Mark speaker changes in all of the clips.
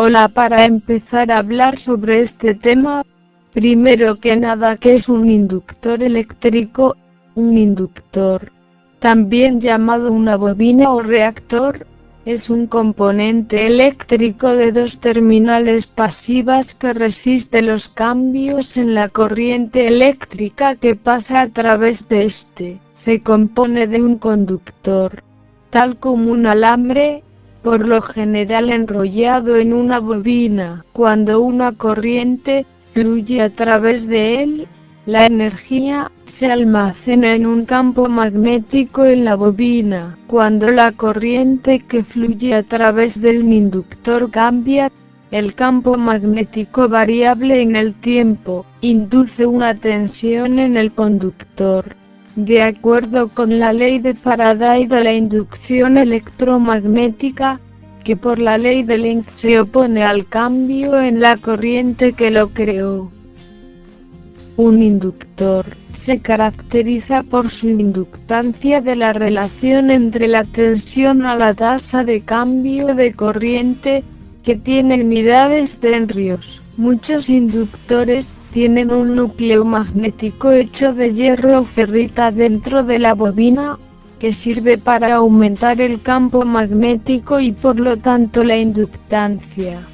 Speaker 1: Hola, para empezar a hablar sobre este tema, primero que nada, ¿qué es un inductor eléctrico? Un inductor, también llamado una bobina o reactor, es un componente eléctrico de dos terminales pasivas que resiste los cambios en la corriente eléctrica que pasa a través de este. Se compone de un conductor, tal como un alambre, por lo general enrollado en una bobina. Cuando una corriente fluye a través de él, la energía se almacena en un campo magnético en la bobina. Cuando la corriente que fluye a través de un inductor cambia, el campo magnético variable en el tiempo induce una tensión en el conductor. De acuerdo con la ley de Faraday de la inducción electromagnética, que por la ley de Lenz se opone al cambio en la corriente que lo creó. Un inductor se caracteriza por su inductancia de la relación entre la tensión a la tasa de cambio de corriente, que tiene unidades de henrios. Muchos inductores tienen un núcleo magnético hecho de hierro o ferrita dentro de la bobina, que sirve para aumentar el campo magnético y por lo tanto la inductancia.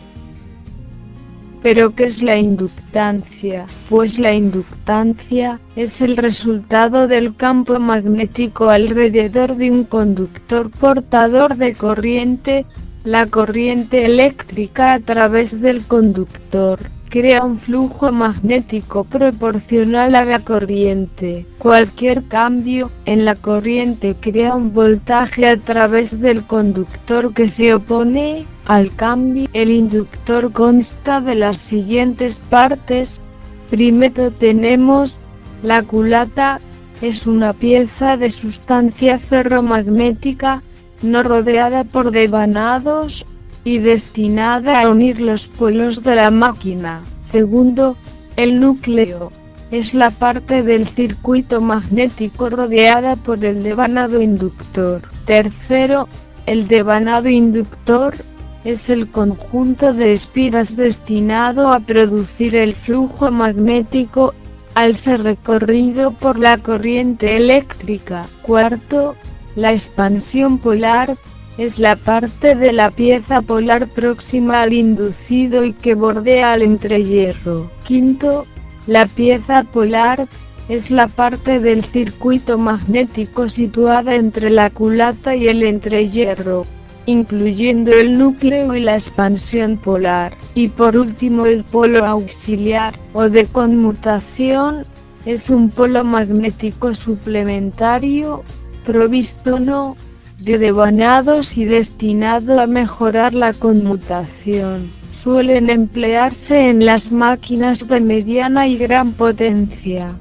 Speaker 1: ¿Pero qué es la inductancia? Pues la inductancia es el resultado del campo magnético alrededor de un conductor portador de corriente. La corriente eléctrica a través del conductor crea un flujo magnético proporcional a la corriente. Cualquier cambio en la corriente crea un voltaje a través del conductor que se opone al cambio. El inductor consta de las siguientes partes. Primero tenemos la culata. Es una pieza de sustancia ferromagnética, no rodeada por devanados, y destinada a unir los polos de la máquina. Segundo, el núcleo. Es la parte del circuito magnético rodeada por el devanado inductor. Tercero, el devanado inductor es el conjunto de espiras destinado a producir el flujo magnético al ser recorrido por la corriente eléctrica. Cuarto, la expansión polar es la parte de la pieza polar próxima al inducido y que bordea al entrehierro. Quinto, la pieza polar es la parte del circuito magnético situada entre la culata y el entrehierro, incluyendo el núcleo y la expansión polar. Y por último, el polo auxiliar, o de conmutación, es un polo magnético suplementario, provisto no de devanados y destinado a mejorar la conmutación. Suelen emplearse en las máquinas de mediana y gran potencia.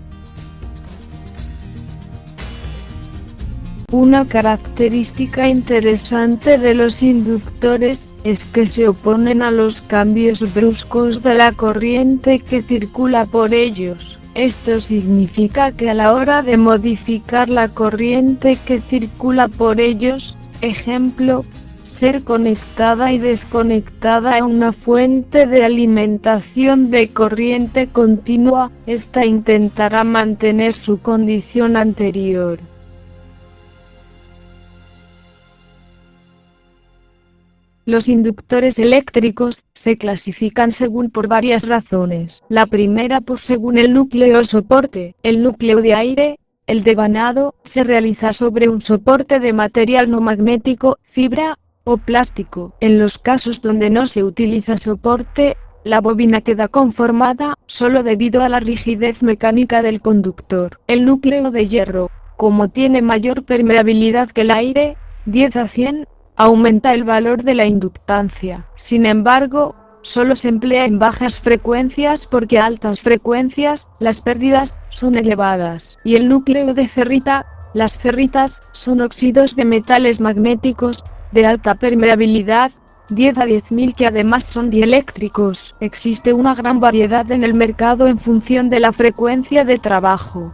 Speaker 1: Una característica interesante de los inductores es que se oponen a los cambios bruscos de la corriente que circula por ellos. Esto significa que a la hora de modificar la corriente que circula por ellos, ejemplo, ser conectada y desconectada a una fuente de alimentación de corriente continua, esta intentará mantener su condición anterior. Los inductores eléctricos se clasifican por varias razones. La primera según el núcleo soporte. El núcleo de aire, el devanado, se realiza sobre un soporte de material no magnético, fibra o plástico. En los casos donde no se utiliza soporte, la bobina queda conformada solo debido a la rigidez mecánica del conductor. El núcleo de hierro, como tiene mayor permeabilidad que el aire, 10 a 100, aumenta el valor de la inductancia. Sin embargo, solo se emplea en bajas frecuencias porque a altas frecuencias, las pérdidas son elevadas. Y el núcleo de ferrita, las ferritas, son óxidos de metales magnéticos, de alta permeabilidad, 10 a 10.000 que además son dieléctricos. Existe una gran variedad en el mercado en función de la frecuencia de trabajo.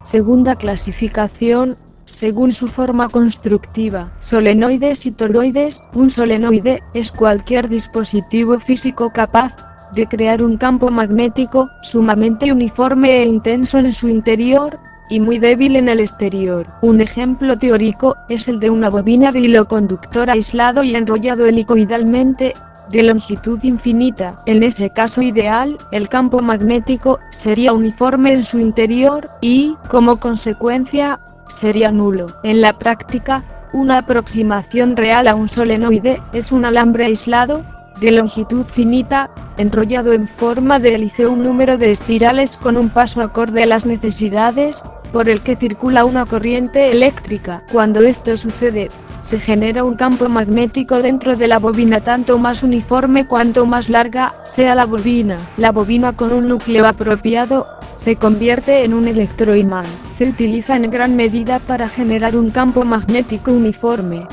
Speaker 1: Segunda clasificación, según su forma constructiva. Solenoides y toroides. Un solenoide es cualquier dispositivo físico capaz de crear un campo magnético sumamente uniforme e intenso en su interior, y muy débil en el exterior. Un ejemplo teórico es el de una bobina de hilo conductor aislado y enrollado helicoidalmente, de longitud infinita. En ese caso ideal, el campo magnético sería uniforme en su interior, y, como consecuencia, sería nulo. En la práctica, una aproximación real a un solenoide es un alambre aislado, de longitud finita, enrollado en forma de hélice, un número de espirales con un paso acorde a las necesidades, por el que circula una corriente eléctrica. Cuando esto sucede, se genera un campo magnético dentro de la bobina tanto más uniforme cuanto más larga sea la bobina. La bobina con un núcleo apropiado se convierte en un electroimán. Se utiliza en gran medida para generar un campo magnético uniforme.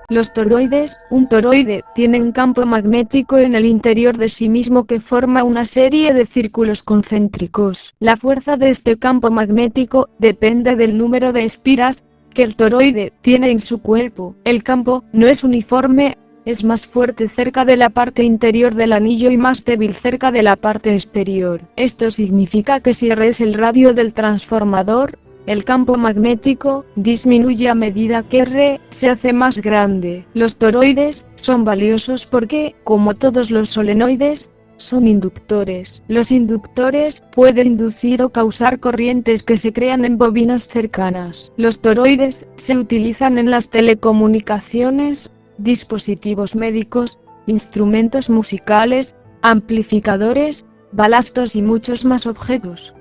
Speaker 1: Los toroides. Un toroide tiene un campo magnético en el interior de sí mismo que forma una serie de círculos concéntricos. La fuerza de este campo magnético depende del número de espiras que el toroide tiene en su cuerpo. El campo no es uniforme, es más fuerte cerca de la parte interior del anillo y más débil cerca de la parte exterior. Esto significa que si R es el radio del transformador, el campo magnético disminuye a medida que R se hace más grande. Los toroides son valiosos porque, como todos los solenoides, son inductores. Los inductores pueden inducir o causar corrientes que se crean en bobinas cercanas. Los toroides se utilizan en las telecomunicaciones, dispositivos médicos, instrumentos musicales, amplificadores, balastos y muchos más objetos.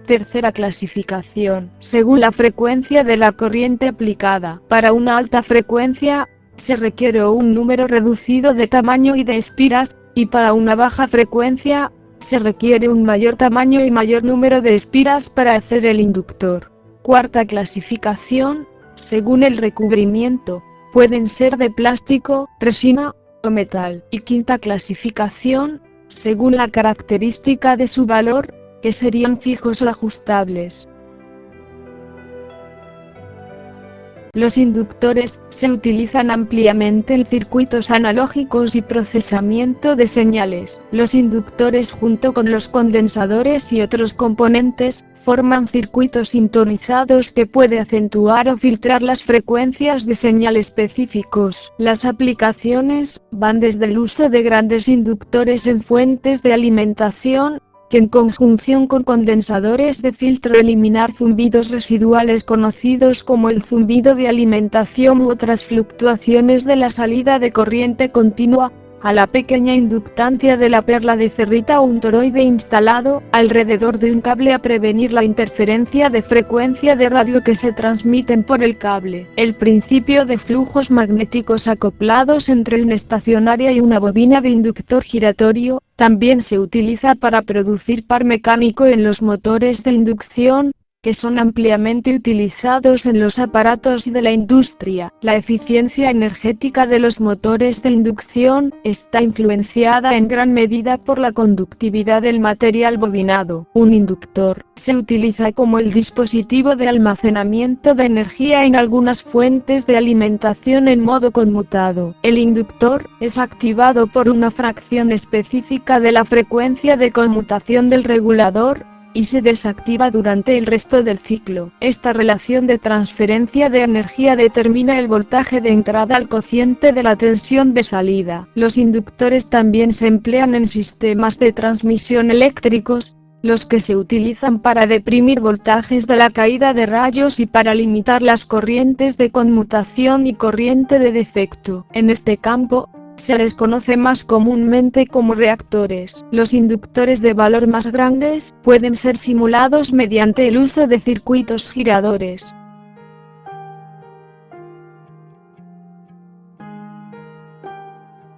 Speaker 1: Tercera clasificación, según la frecuencia de la corriente aplicada. Para una alta frecuencia, se requiere un número reducido de tamaño y de espiras, y para una baja frecuencia, se requiere un mayor tamaño y mayor número de espiras para hacer el inductor. Cuarta clasificación, según el recubrimiento, pueden ser de plástico, resina o metal. Y quinta clasificación, según la característica de su valor, que serían fijos o ajustables. Los inductores se utilizan ampliamente en circuitos analógicos y procesamiento de señales. Los inductores junto con los condensadores y otros componentes, forman circuitos sintonizados que puede acentuar o filtrar las frecuencias de señal específicos. Las aplicaciones van desde el uso de grandes inductores en fuentes de alimentación, que en conjunción con condensadores de filtro eliminar zumbidos residuales conocidos como el zumbido de alimentación u otras fluctuaciones de la salida de corriente continua, a la pequeña inductancia de la perla de ferrita o un toroide instalado alrededor de un cable a prevenir la interferencia de frecuencia de radio que se transmiten por el cable. El principio de flujos magnéticos acoplados entre una estacionaria y una bobina de inductor giratorio, también se utiliza para producir par mecánico en los motores de inducción, que son ampliamente utilizados en los aparatos de la industria. La eficiencia energética de los motores de inducción está influenciada en gran medida por la conductividad del material bobinado. Un inductor se utiliza como el dispositivo de almacenamiento de energía en algunas fuentes de alimentación en modo conmutado. El inductor es activado por una fracción específica de la frecuencia de conmutación del regulador, y se desactiva durante el resto del ciclo. Esta relación de transferencia de energía determina el voltaje de entrada al cociente de la tensión de salida. Los inductores también se emplean en sistemas de transmisión eléctricos, los que se utilizan para deprimir voltajes de la caída de rayos y para limitar las corrientes de conmutación y corriente de defecto. En este campo, se les conoce más comúnmente como reactores. Los inductores de valor más grandes pueden ser simulados mediante el uso de circuitos giradores.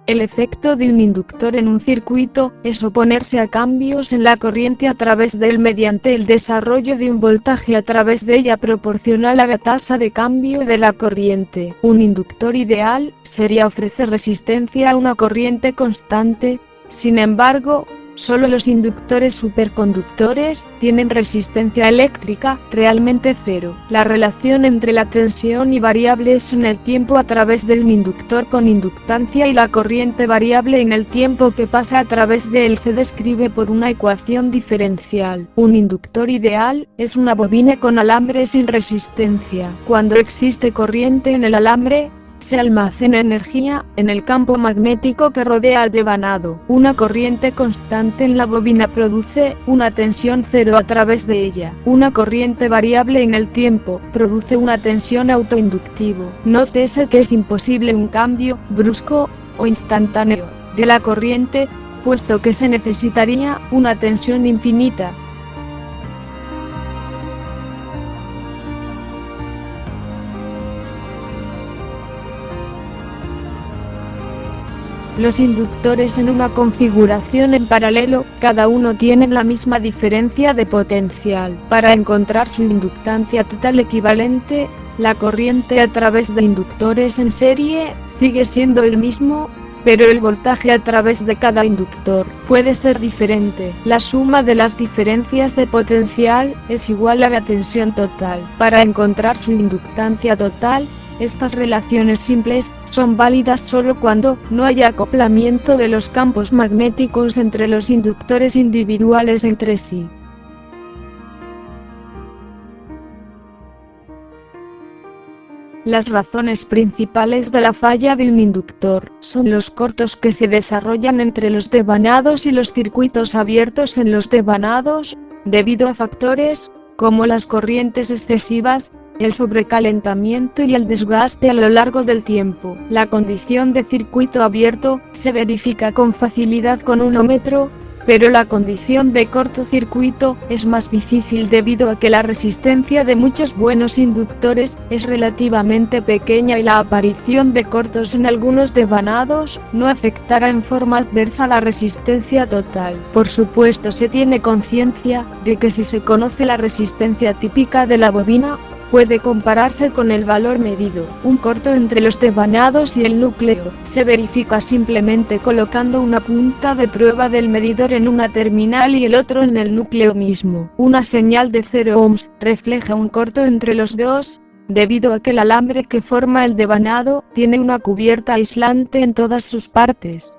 Speaker 1: El efecto de un inductor en un circuito es oponerse a cambios en la corriente a través de él mediante el desarrollo de un voltaje a través de ella proporcional a la tasa de cambio de la corriente. Un inductor ideal sería ofrecer resistencia a una corriente constante, Sin embargo, solo los inductores superconductores tienen resistencia eléctrica realmente cero. La relación entre la tensión y variables en el tiempo a través de un inductor con inductancia y la corriente variable en el tiempo que pasa a través de él se describe por una ecuación diferencial. Un inductor ideal es una bobina con alambre sin resistencia. Cuando existe corriente en el alambre, se almacena energía en el campo magnético que rodea al devanado. Una corriente constante en la bobina produce una tensión cero a través de ella. Una corriente variable en el tiempo produce una tensión autoinductivo. Nótese que es imposible un cambio brusco o instantáneo de la corriente, puesto que se necesitaría una tensión infinita. Los inductores en una configuración en paralelo, cada uno tiene la misma diferencia de potencial. Para encontrar su inductancia total equivalente, la corriente a través de inductores en serie sigue siendo el mismo, pero el voltaje a través de cada inductor puede ser diferente. La suma de las diferencias de potencial es igual a la tensión total. Para encontrar su inductancia total, estas relaciones simples son válidas solo cuando no haya acoplamiento de los campos magnéticos entre los inductores individuales entre sí. Las razones principales de la falla de un inductor son los cortos que se desarrollan entre los devanados y los circuitos abiertos en los devanados, debido a factores como las corrientes excesivas, el sobrecalentamiento y el desgaste a lo largo del tiempo. La condición de circuito abierto se verifica con facilidad con un ohmómetro, pero la condición de cortocircuito es más difícil debido a que la resistencia de muchos buenos inductores es relativamente pequeña y la aparición de cortos en algunos devanados no afectará en forma adversa la resistencia total. Por supuesto, se tiene conciencia de que si se conoce la resistencia típica de la bobina, puede compararse con el valor medido. Un corto entre los devanados y el núcleo se verifica simplemente colocando una punta de prueba del medidor en una terminal y el otro en el núcleo mismo. Una señal de 0 ohms refleja un corto entre los dos, debido a que el alambre que forma el devanado tiene una cubierta aislante en todas sus partes.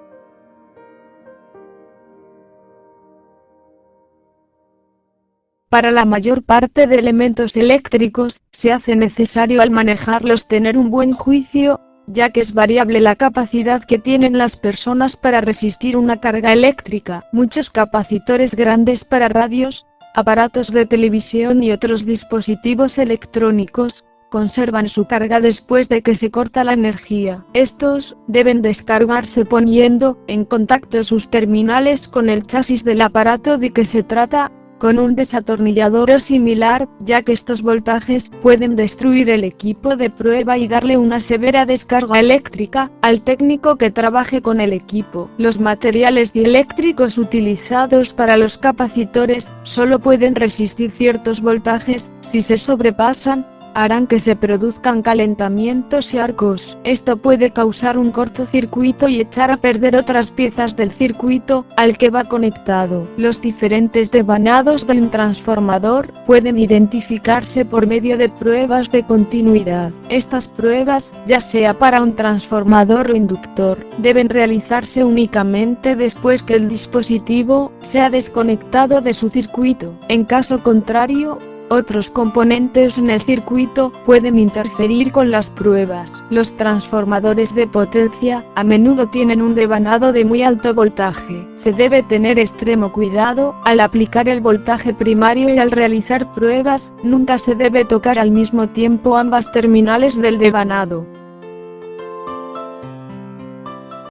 Speaker 1: Para la mayor parte de elementos eléctricos, se hace necesario al manejarlos tener un buen juicio, ya que es variable la capacidad que tienen las personas para resistir una carga eléctrica. Muchos capacitores grandes para radios, aparatos de televisión y otros dispositivos electrónicos, conservan su carga después de que se corta la energía. Estos deben descargarse poniendo en contacto sus terminales con el chasis del aparato de que se trata, con un desatornillador o similar, ya que estos voltajes pueden destruir el equipo de prueba y darle una severa descarga eléctrica al técnico que trabaje con el equipo. Los materiales dieléctricos utilizados para los capacitores solo pueden resistir ciertos voltajes. Si se sobrepasan, harán que se produzcan calentamientos y arcos. Esto puede causar un cortocircuito y echar a perder otras piezas del circuito al que va conectado. Los diferentes devanados de un transformador pueden identificarse por medio de pruebas de continuidad. Estas pruebas, ya sea para un transformador o inductor, deben realizarse únicamente después que el dispositivo se ha desconectado de su circuito. En caso contrario, otros componentes en el circuito pueden interferir con las pruebas. Los transformadores de potencia a menudo tienen un devanado de muy alto voltaje. Se debe tener extremo cuidado al aplicar el voltaje primario y al realizar pruebas. Nunca se debe tocar al mismo tiempo ambas terminales del devanado.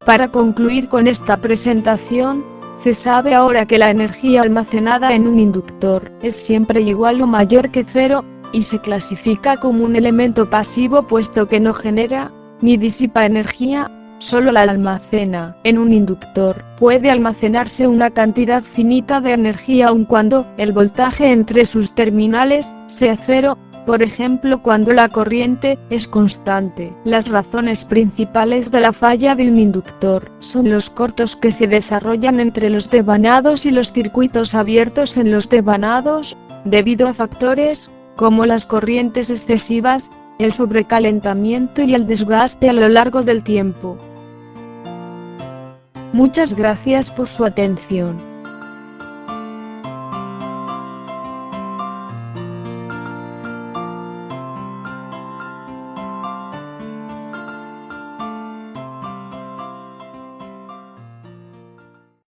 Speaker 1: Para concluir con esta presentación, se sabe ahora que la energía almacenada en un inductor es siempre igual o mayor que cero, y se clasifica como un elemento pasivo puesto que no genera, ni disipa energía, solo la almacena. En un inductor, puede almacenarse una cantidad finita de energía aun cuando el voltaje entre sus terminales sea cero, por ejemplo cuando la corriente es constante. Las razones principales de la falla de un inductor son los cortos que se desarrollan entre los devanados y los circuitos abiertos en los devanados, debido a factores como las corrientes excesivas, el sobrecalentamiento y el desgaste a lo largo del tiempo. Muchas gracias por su atención.